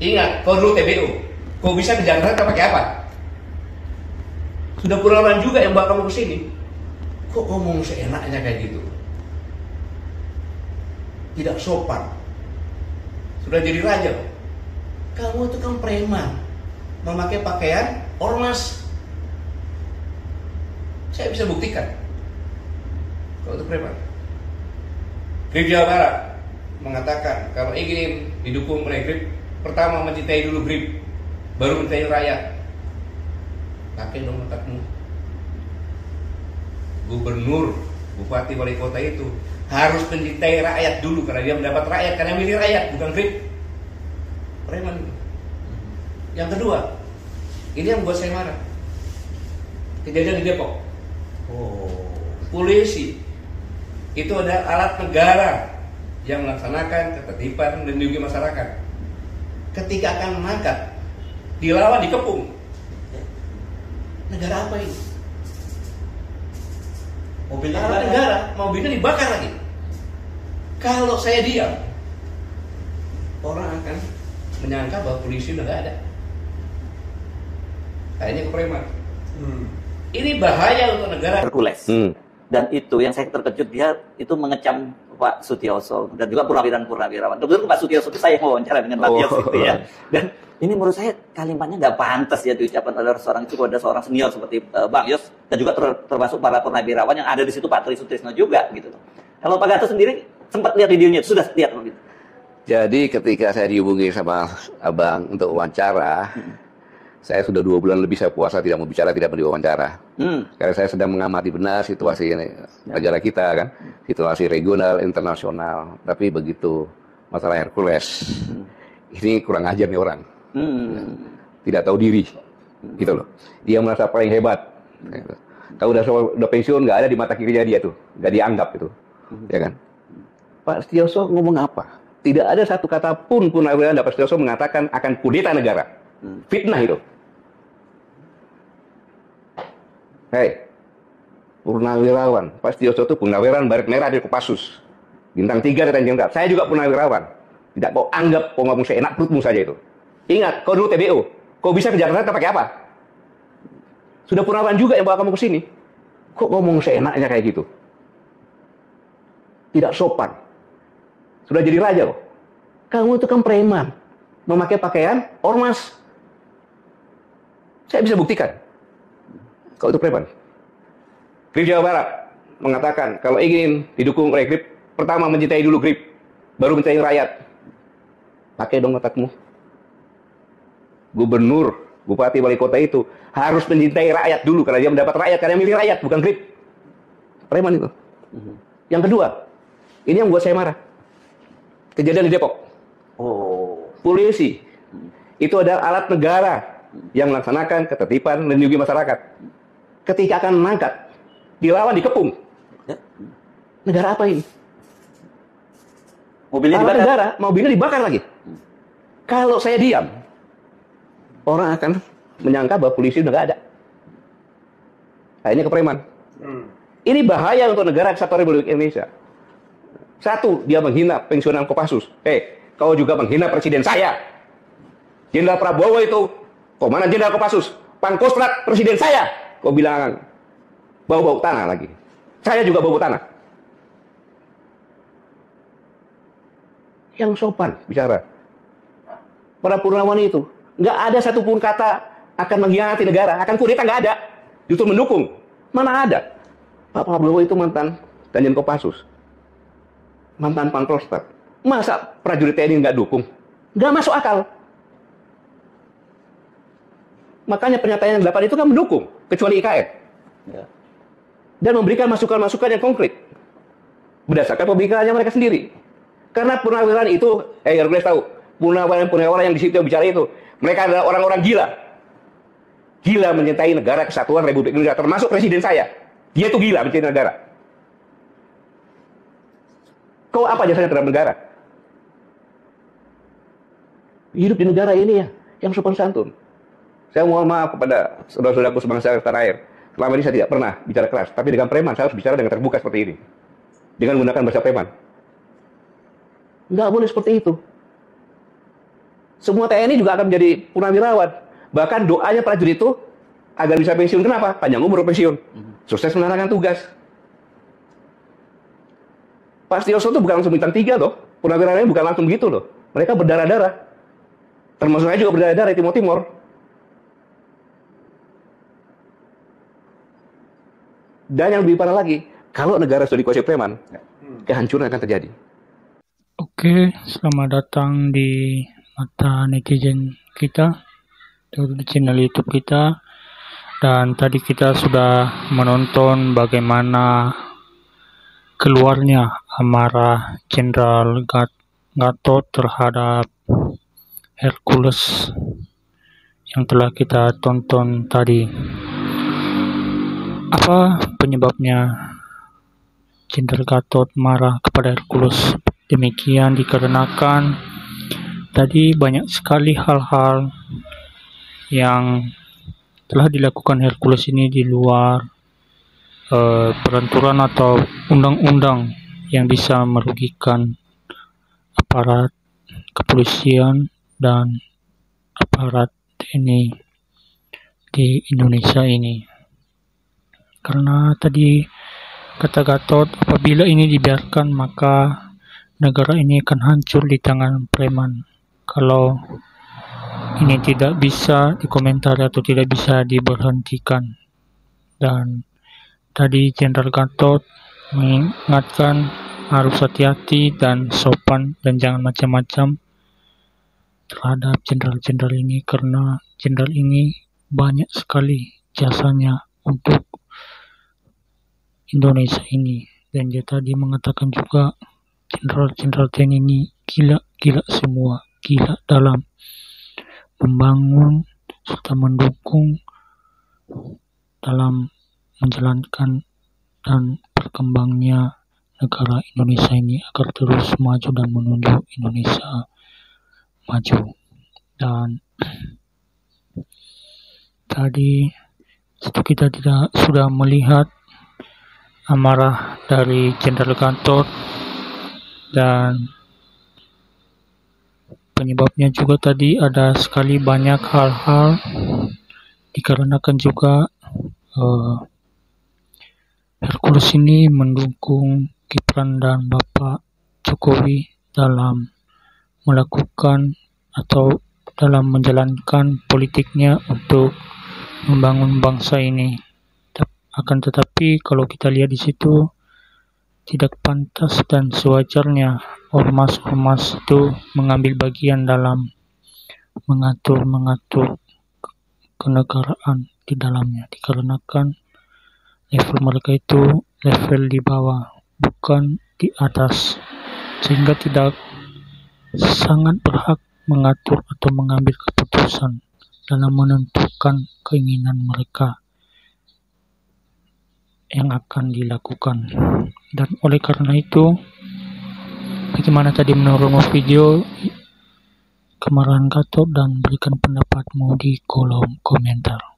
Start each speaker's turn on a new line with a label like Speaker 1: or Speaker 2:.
Speaker 1: Ingat, kau dulu TBU. Kau bisa ke Jakarta pakai apa? Sudah Purnawan juga yang bawa kamu ke sini. Kok ngomong seenaknya kayak gitu? Tidak sopan. Sudah jadi raja. Kamu itu kan preman, memakai pakaian ormas. Saya bisa buktikan. Kau itu preman. Grip Jawa Barat mengatakan kalau ingin didukung oleh Grip, pertama mencintai dulu Grip, baru mencintai rakyat. Pakai dong otakmu. Gubernur, bupati, wali kota itu harus mencintai rakyat dulu karena dia mendapat rakyat, karena milih rakyat, bukan Grip. Preman. Yang kedua, ini yang buat saya marah. Kejadian di Depok. Polisi itu adalah alat negara yang melaksanakan ketertiban dan melindungi masyarakat. Ketika akan mengangkat, dilawan, dikepung. Negara apa ini? Mobilnya negara, mobilnya dibakar lagi. Kalau saya diam, orang akan menyangka bahwa polisi udah gak ada. Kayaknya ke preman. Ini bahaya untuk negara.
Speaker 2: Hercules. Dan itu yang saya terkejut, dia itu mengecam Pak Sutioso dan juga purnawirawan. Kebetulan Pak Sutioso itu saya wawancara dengan Pak Yos gitu ya. Dan ini menurut saya kalimatnya nggak pantas ya diucapkan oleh seorang itu pada seorang senior seperti Bang Yos dan juga termasuk para purnawirawan yang ada di situ, Pak Tri Sutrisno juga gitu. Kalau Pak Gatot sendiri sempat lihat videonya, sudah lihat gitu.
Speaker 3: Jadi ketika saya dihubungi sama Abang untuk wawancara, saya sudah 2 bulan lebih saya puasa, tidak mau bicara, tidak mau diwawancara. Karena saya sedang mengamati benar situasi negara kita kan, situasi regional, internasional. Tapi begitu masalah Hercules, ini kurang ajar nih orang, tidak tahu diri, gitu loh. Dia merasa paling hebat. Kalau udah pensiun, nggak ada di mata kirinya dia tuh, nggak dianggap itu, ya kan? Pak Sutioso ngomong apa? Tidak ada satu kata pun purnawirawan Pak Sutioso mengatakan akan kudeta negara. Fitnah itu. Hei, purnawirawan Pak Sutioso itu purnawirawan baret merah di Kopassus, bintang 3 di Tanjung Priok. Saya juga purnawirawan. Tidak kau anggap kau ngomong seenak perutmu saja itu. Ingat, kau dulu TBU. Kau bisa ke Jakarta pakai apa? Sudah purnawirawan juga yang bawa kamu ke sini. Kok ngomong seenaknya kayak gitu? Tidak sopan. Sudah jadi raja loh. Kamu itu kan preman, memakai pakaian ormas. Saya bisa buktikan. Kau itu preman. Grip Jawa Barat mengatakan kalau ingin didukung oleh Grip, pertama mencintai dulu Grip, baru mencintai rakyat. Pakai dong otakmu. Gubernur, bupati, wali kota itu harus mencintai rakyat dulu karena dia mendapat rakyat, karena milih rakyat, bukan Grip. Preman itu. Yang kedua, ini yang buat saya marah. Kejadian di Depok. Polisi itu adalah alat negara yang melaksanakan ketertiban dan melindungi masyarakat. Ketika akan mengangkat, dilawan, dikepung. Negara apa ini?
Speaker 2: Mobilnya dibakar.
Speaker 3: Negara, mobilnya dibakar lagi. Kalau saya diam, orang akan menyangka bahwa polisi udah nggak ada. Akhirnya ke preman. Ini bahaya untuk negara kesatuan Republik Indonesia. Satu, dia menghina pensiunan Kopassus. Kau juga menghina presiden saya. Jenderal Prabowo itu komandan Jenderal Kopassus. Pangkostrat presiden saya. Kau bilang bau-bau tanah lagi. Saya juga bau tanah. Yang sopan bicara. Para purnawan itu nggak ada satupun kata akan mengkhianati negara, akan kudeta, nggak ada. Justru mendukung. Mana ada? Pak Prabowo itu mantan Danjen Kopassus. Mantan Pangkostrat. Masa prajurit TNI nggak dukung? Nggak masuk akal. Makanya pernyataan yang 8 itu kan mendukung, kecuali IKN. Dan memberikan masukan-masukan yang konkret. Berdasarkan pemikirannya mereka sendiri. Karena purnawirawan itu, Hercules tahu, purnawirawan yang di situ yang bicara itu, mereka adalah orang-orang gila. Gila mencintai negara kesatuan Republik Indonesia, termasuk presiden saya. Dia itu gila mencintai negara. Kau apa jasanya terhadap negara? Hidup di negara ini ya, yang sopan santun. Saya mohon maaf kepada saudara-saudaraku sebangsa tanah air. Selama ini saya tidak pernah bicara keras, tapi dengan preman saya harus bicara dengan terbuka seperti ini. Dengan menggunakan bahasa preman. Nggak boleh seperti itu. semua TNI juga akan menjadi purnawirawan. Bahkan doanya prajurit itu agar bisa pensiun. Kenapa? Panjang umur pensiun. Sukses menjalankan tugas. Pak Sutioso itu bukan langsung bintang 3 loh. Purnawirawannya bukan langsung begitu loh. Mereka berdarah-darah. Termasuk saya juga berdarah-darah di Timur. Dan yang lebih parah lagi, kalau negara sudah dikuasai preman, kehancuran akan terjadi.
Speaker 4: Oke, selamat datang di mata netizen kita, di channel YouTube kita. Dan tadi kita sudah menonton bagaimana keluarnya amarah Jenderal Gatot terhadap Hercules yang telah kita tonton tadi. Apa penyebabnya Jenderal Gatot marah kepada Hercules? Demikian dikarenakan tadi banyak sekali hal-hal yang telah dilakukan Hercules ini di luar peraturan atau undang-undang yang bisa merugikan aparat kepolisian dan aparat TNI di Indonesia ini. Karena tadi kata Gatot, apabila ini dibiarkan maka negara ini akan hancur di tangan preman. Kalau ini tidak bisa dikomentari atau tidak bisa diberhentikan. Dan tadi Jenderal Gatot mengingatkan harus hati-hati dan sopan dan jangan macam-macam terhadap jenderal-jenderal ini, karena jenderal ini banyak sekali jasanya untuk Indonesia ini. Dan dia tadi mengatakan juga jenderal-jenderal TNI ini gila semua, gila dalam membangun serta mendukung dalam menjalankan dan berkembangnya negara Indonesia ini agar terus maju dan menuju Indonesia maju. Dan tadi kita sudah melihat amarah dari Jenderal Gatot, dan penyebabnya juga tadi ada sekali banyak hal-hal dikarenakan juga Hercules ini mendukung Gibran dan Bapak Jokowi dalam melakukan atau dalam menjalankan politiknya untuk membangun bangsa ini. Akan tetapi kalau kita lihat di situ tidak pantas dan sewajarnya ormas-ormas itu mengambil bagian dalam mengatur kenegaraan di dalamnya, dikarenakan level mereka itu level di bawah, bukan di atas, sehingga tidak sangat berhak mengatur atau mengambil keputusan dalam menentukan keinginan mereka yang akan dilakukan. Dan oleh karena itu, bagaimana tadi menurutmu video kemarahan Gatot, dan berikan pendapatmu di kolom komentar.